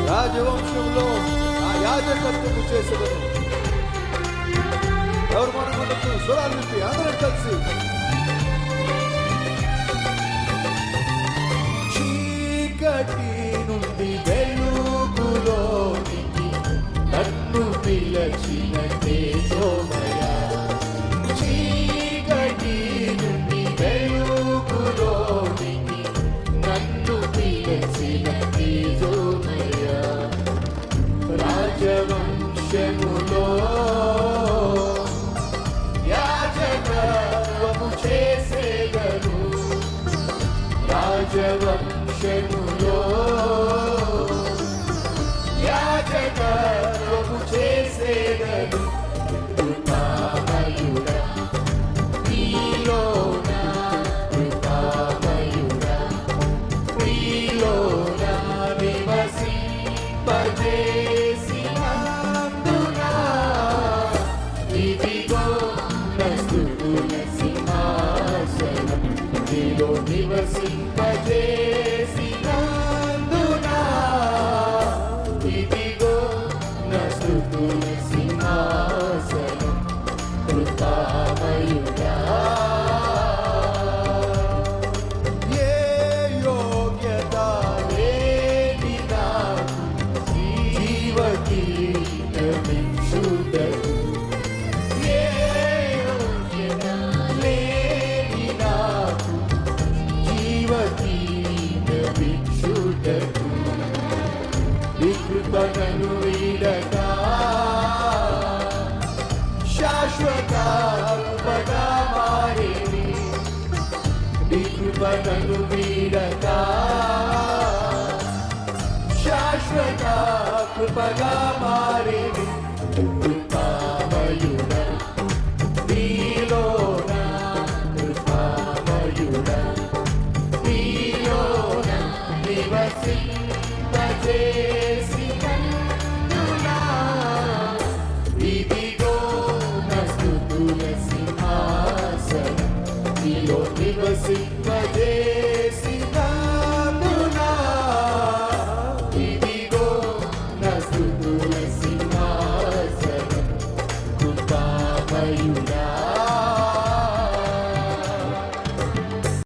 రాజవంశంలో నా యాజకత్వము చేసేదను. ఎవరు మనకు స్వరాలు విప్పి అందరం కలిసి చీకటి నుండి వెలుగులోనికి నన్ను పిలచిన తేజోమయ. చీకటి నుండి వెలుగులోనికి నన్ను పిలచిన తేజోమయ. రాజవంశములో యాజకత్వము చేసేదను. రాజవంశములో యాజకత్వము చేసేదను. కృపామయుడా నీలోన, కృపామయుడా నీలోన నివసింపజేసినందున ఇదిగో నా స్తుతుల సింహాసనం. నీలో నివసింపజేసినందున ఇదిగో నా స్తుతుల సింహాసనం. కృపామయుడా ఏ యోగ్యత లేని నాకు జీవకీర్తమించుటకు. ఏ యోగ్యత లేని నాకు జీవకీర్తమించుటకు. వికృపణను వీడక శాశ్వత కృపగా మారేని. వికృపణను వీడక శాశ్వత కృపగా మారేని. కృపామయుడా నీలోన, కృపామయుడా నీలోన నివసింపజేసి